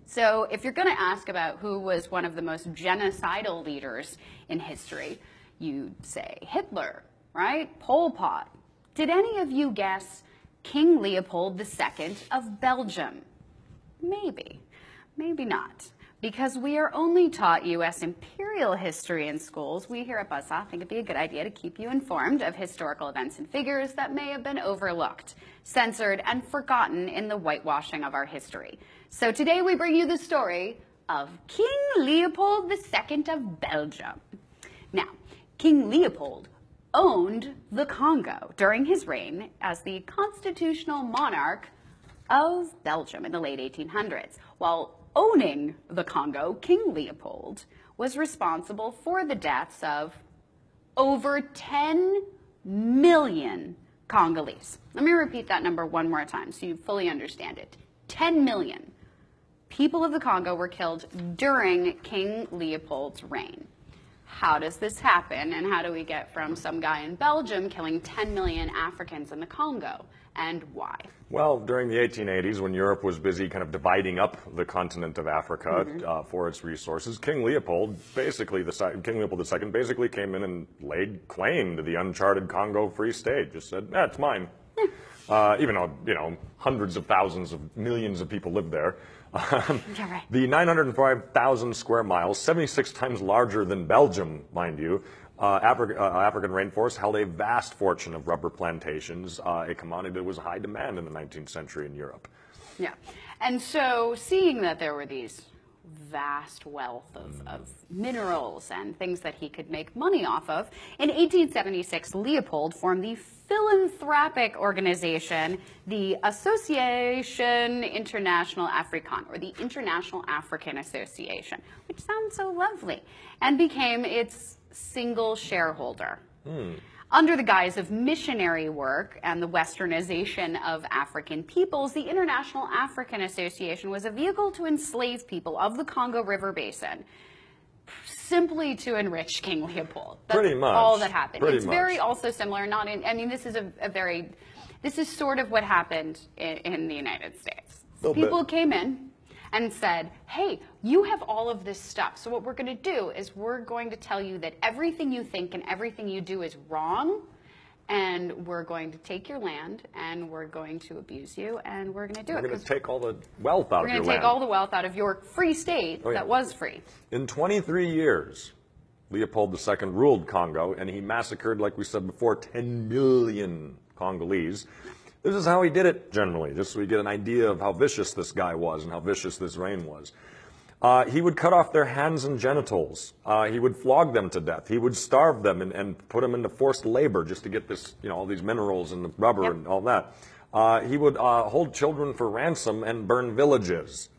So if you're going to ask about who was one of the most genocidal leaders in history, you'd say Hitler, right? Pol Pot. Did any of you guess King Leopold II of Belgium? Maybe. Maybe not. Because we are only taught U.S. imperial history in schools, we here at Buzzsaw think it'd be a good idea to keep you informed of historical events and figures that may have been overlooked, censored, and forgotten in the whitewashing of our history. So today we bring you the story of King Leopold II of Belgium. Now, King Leopold owned the Congo during his reign as the constitutional monarch of Belgium in the late 1800s. While owning the Congo, King Leopold was responsible for the deaths of over 10 million Congolese. Let me repeat that number one more time so you fully understand it. 10 million people of the Congo were killed during King Leopold's reign. How does this happen, and how do we get from some guy in Belgium killing 10 million Africans in the Congo, and why? Well, during the 1880s, when Europe was busy kind of dividing up the continent of Africa for its resources, King Leopold II basically came in and laid claim to the uncharted Congo Free State. Just said, it's mine. Even though, hundreds of thousands of millions of people live there. Right. The 905,000 square miles, 76 times larger than Belgium, mind you, African rainforest held a vast fortune of rubber plantations, a commodity that was high demand in the 19th century in Europe. Yeah. And so seeing that there were these vast wealth of minerals and things that he could make money off of, in 1876, Leopold formed the philanthropic organization, the Association Internationale Africaine, or the International African Association, which sounds so lovely, and became its single shareholder. Under the guise of missionary work and the westernization of African peoples, the International African Association was a vehicle to enslave people of the Congo River Basin, simply to enrich King Leopold. That's Pretty much. all that happened. Pretty it's much. very also similar, this is sort of what happened in the United States. People came in and said, hey, you have all of this stuff. So what we're going to do is we're going to tell you that everything you think and everything you do is wrong, and we're going to take your land, and we're going to abuse you, and we're going to do it. We're going to take all the wealth out of your land. We're going to take all the wealth out of your free state that was free. In 23 years, Leopold II ruled Congo, and he massacred, like we said before, 10 million Congolese. This is how he did it, generally, just so we get an idea of how vicious this guy was and how vicious this reign was. He would cut off their hands and genitals. He would flog them to death. He would starve them and put them into forced labor just to get this, all these minerals and the rubber and all that. He would hold children for ransom and burn villages.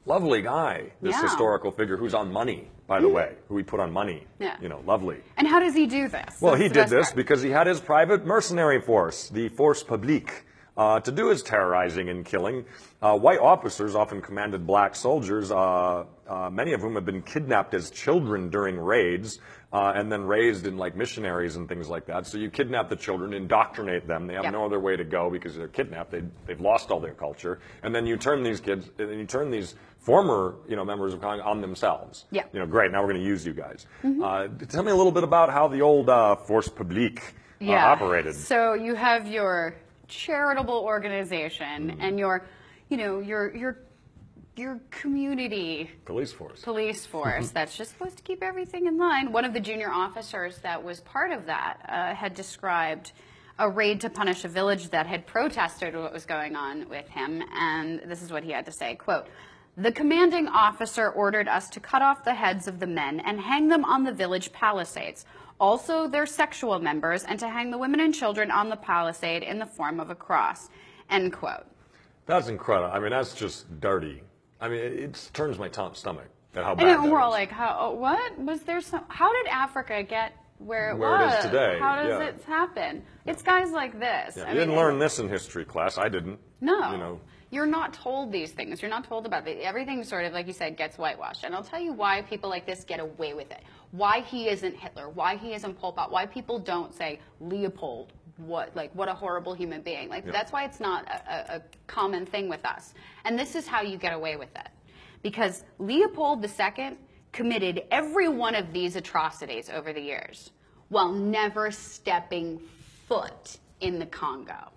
Lovely guy, this historical figure who's on money, by the way, who he put on money. Yeah. Lovely. And how does he do this? Well, he did this because he had his private mercenary force, the Force Publique. To do his terrorizing and killing. White officers often commanded black soldiers, many of whom have been kidnapped as children during raids and then raised in like missionaries and things like that. So you kidnap the children, indoctrinate them. They have no other way to go because they're kidnapped. They've lost all their culture. And then you turn these kids, and you turn these former members of Congress on themselves. Yeah. Great, now we're going to use you guys. Tell me a little bit about how the old Force Publique operated. So you have your charitable organization and your community police force that's just supposed to keep everything in line. One of the junior officers that was part of that had described a raid to punish a village that had protested what was going on with him, and this is what he had to say, quote, "The commanding officer ordered us to cut off the heads of the men and hang them on the village palisades, also their sexual members, and to hang the women and children on the palisade in the form of a cross," end quote. That's incredible. I mean, that's just dirty. I mean, it turns my stomach at how bad And we're that all is. like, what? Was there some, how did Africa get where it Where was? it is today, How does it happen? It's guys like this. Yeah, you didn't learn this in history class. I didn't. No. You're not told these things. You're not told about it. Everything sort of, like you said, gets whitewashed. And I'll tell you why people like this get away with it. Why he isn't Hitler. Why he isn't Pol Pot. Why people don't say Leopold. What a horrible human being. That's why it's not a common thing with us. And this is how you get away with it. because Leopold II committed every one of these atrocities over the years while never stepping foot in the Congo.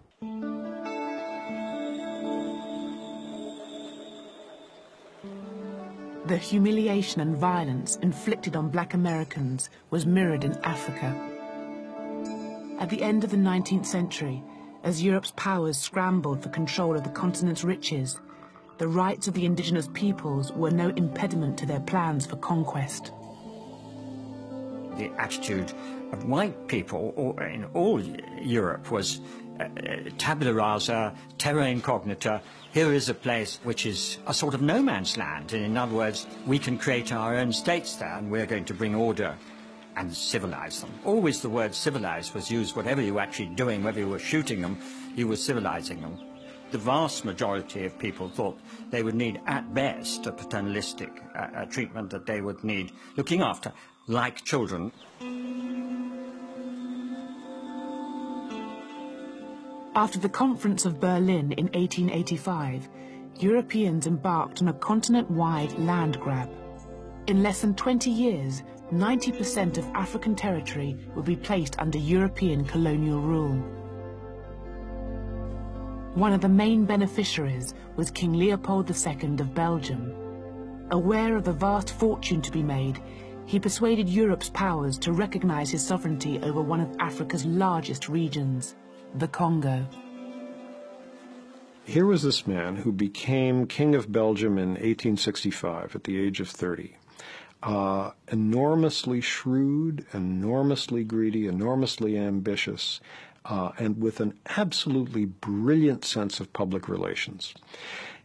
The humiliation and violence inflicted on black Americans was mirrored in Africa. At the end of the 19th century, as Europe's powers scrambled for control of the continent's riches, the rights of the indigenous peoples were no impediment to their plans for conquest. The attitude of white people in all Europe was tabula rasa, terra incognita. Here is a place which is a sort of no man's land. And in other words, we can create our own states there, and we're going to bring order and civilize them. Always the word civilize was used. Whatever you were actually doing, whether you were shooting them, you were civilizing them. The vast majority of people thought they would need, at best, a paternalistic treatment, that they would need looking after, like children. After the Conference of Berlin in 1885, Europeans embarked on a continent-wide land grab. In less than 20 years, 90% of African territory would be placed under European colonial rule. One of the main beneficiaries was King Leopold II of Belgium. Aware of the vast fortune to be made, he persuaded Europe's powers to recognize his sovereignty over one of Africa's largest regions, the Congo. Here was this man who became King of Belgium in 1865 at the age of 30. Enormously shrewd, enormously greedy, enormously ambitious, and with an absolutely brilliant sense of public relations.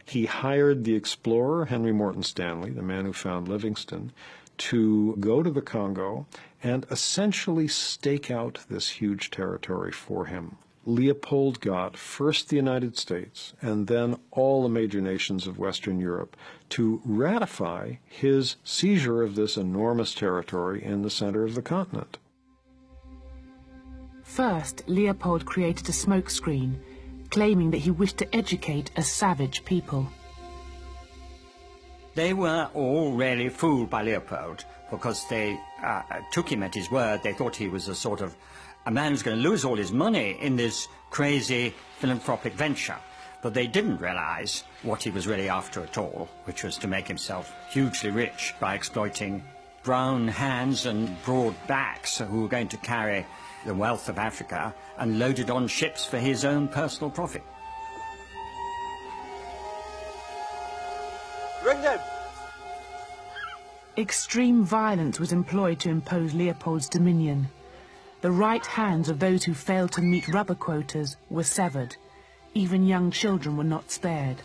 He hired the explorer Henry Morton Stanley, the man who found Livingstone, to go to the Congo and essentially stake out this huge territory for him. Leopold got first the United States and then all the major nations of Western Europe to ratify his seizure of this enormous territory in the center of the continent. First, Leopold created a smokescreen, claiming that he wished to educate a savage people. They were all really fooled by Leopold because they took him at his word. They thought he was a sort of a man who's going to lose all his money in this crazy philanthropic venture. But they didn't realize what he was really after at all, which was to make himself hugely rich by exploiting brown hands and broad backs who were going to carry the wealth of Africa and load it on ships for his own personal profit. Bring them! Extreme violence was employed to impose Leopold's dominion. The right hands of those who failed to meet rubber quotas were severed. Even young children were not spared.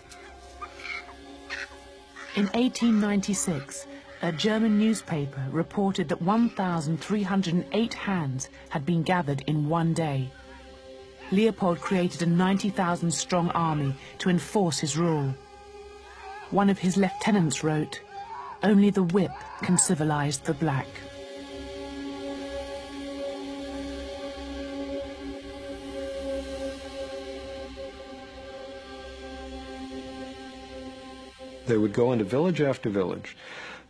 In 1896, a German newspaper reported that 1,308 hands had been gathered in one day. Leopold created a 90,000-strong army to enforce his rule. One of his lieutenants wrote, "Only the whip can civilize the black." They would go into village after village.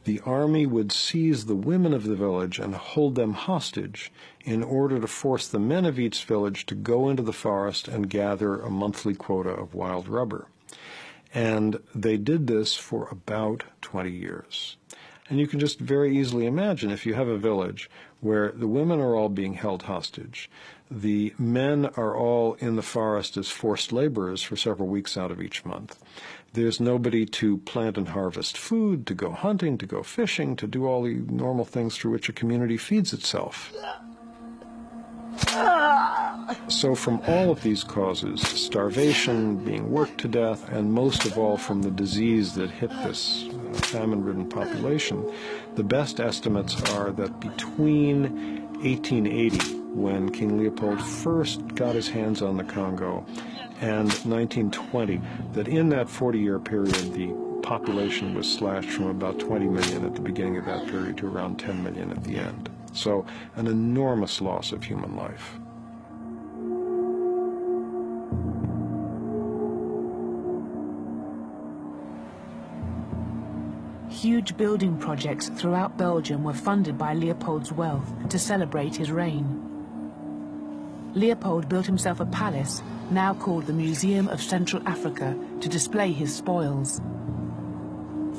The army would seize the women of the village and hold them hostage in order to force the men of each village to go into the forest and gather a monthly quota of wild rubber. And they did this for about 20 years. And you can just very easily imagine if you have a village where the women are all being held hostage, the men are all in the forest as forced laborers for several weeks out of each month. There's nobody to plant and harvest food, to go hunting, to go fishing, to do all the normal things through which a community feeds itself. So from all of these causes, starvation, being worked to death, and most of all from the disease that hit this famine-ridden population, the best estimates are that between 1880, when King Leopold first got his hands on the Congo, and 1920, that in that 40-year period, the population was slashed from about 20 million at the beginning of that period to around 10 million at the end. So an enormous loss of human life. Huge building projects throughout Belgium were funded by Leopold's wealth to celebrate his reign. Leopold built himself a palace, now called the Museum of Central Africa, to display his spoils.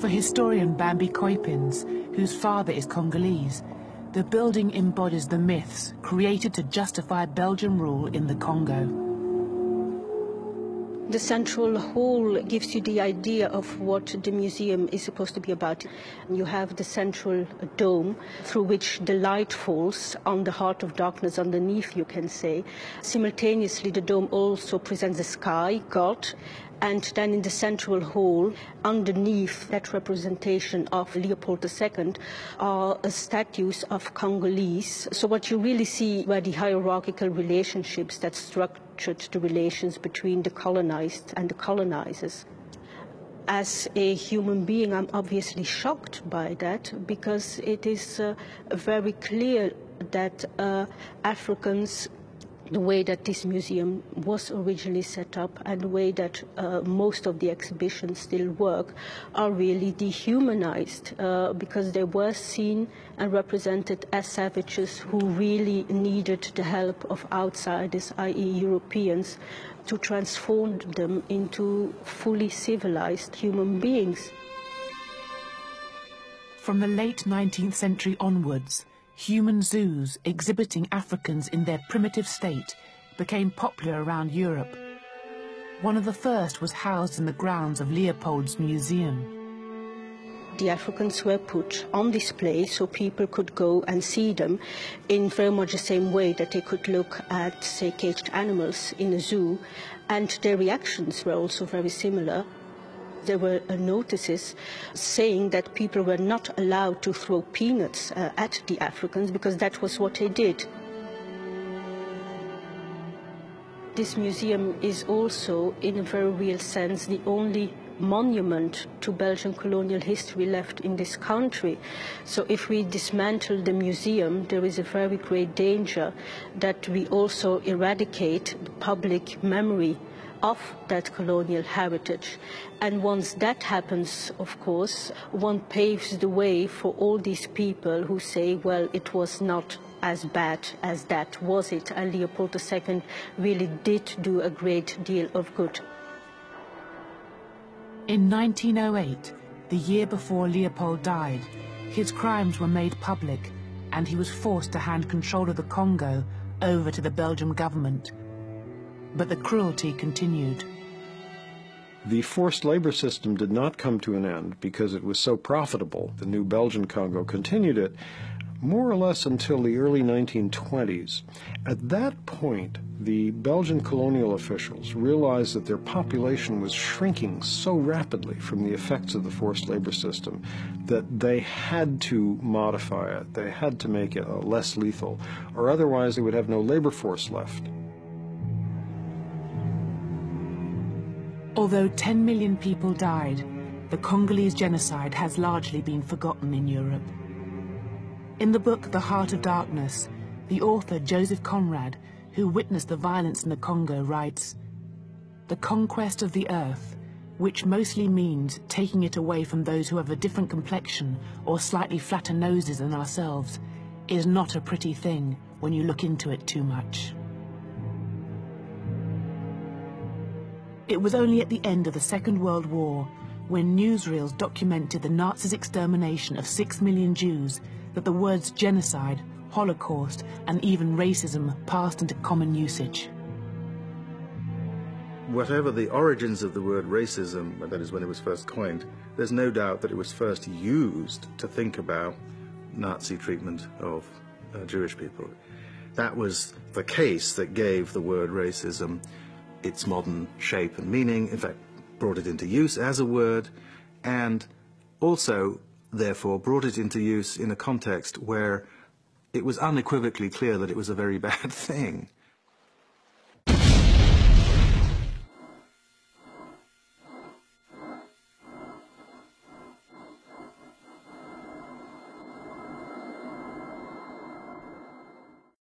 For historian Bambi Coypins, whose father is Congolese, the building embodies the myths created to justify Belgian rule in the Congo. The central hall gives you the idea of what the museum is supposed to be about. You have the central dome through which the light falls on the heart of darkness underneath, you can say. Simultaneously, the dome also presents the sky, God, and then in the central hall, underneath that representation of Leopold II, are statues of Congolese. So what you really see were the hierarchical relationships that structured the relations between the colonized and the colonizers. As a human being, I'm obviously shocked by that, because it is very clear that Africans, the way that this museum was originally set up and the way that most of the exhibitions still work, are really dehumanized because they were seen and represented as savages who really needed the help of outsiders, i.e. Europeans, to transform them into fully civilized human beings. From the late 19th century onwards, human zoos exhibiting Africans in their primitive state became popular around Europe. One of the first was housed in the grounds of Leopold's museum. The Africans were put on display so people could go and see them in very much the same way that they could look at, say, caged animals in a zoo, and their reactions were also very similar. There were notices saying that people were not allowed to throw peanuts at the Africans because that was what they did. This museum is also, in a very real sense, the only monument to Belgian colonial history left in this country. So if we dismantle the museum, there is a very great danger that we also eradicate the public memory of that colonial heritage. And once that happens, of course, one paves the way for all these people who say, well, it was not as bad as that, was it? And Leopold II really did do a great deal of good. In 1908, the year before Leopold died, his crimes were made public and he was forced to hand control of the Congo over to the Belgian government. But the cruelty continued. The forced labor system did not come to an end because it was so profitable. The new Belgian Congo continued it more or less until the early 1920s. At that point, the Belgian colonial officials realized that their population was shrinking so rapidly from the effects of the forced labor system that they had to modify it. They had to make it less lethal, or otherwise they would have no labor force left. Although 10 million people died, the Congolese genocide has largely been forgotten in Europe. In the book The Heart of Darkness, the author Joseph Conrad, who witnessed the violence in the Congo, writes, "The conquest of the earth, which mostly means taking it away from those who have a different complexion or slightly flatter noses than ourselves, is not a pretty thing when you look into it too much." It was only at the end of the Second World War, when newsreels documented the Nazis' extermination of 6 million Jews, that the words genocide, Holocaust, and even racism passed into common usage. Whatever the origins of the word racism, that is when it was first coined, there's no doubt that it was first used to think about Nazi treatment of Jewish people. That was the case that gave the word racism its modern shape and meaning, in fact, brought it into use as a word, and also, therefore, brought it into use in a context where it was unequivocally clear that it was a very bad thing.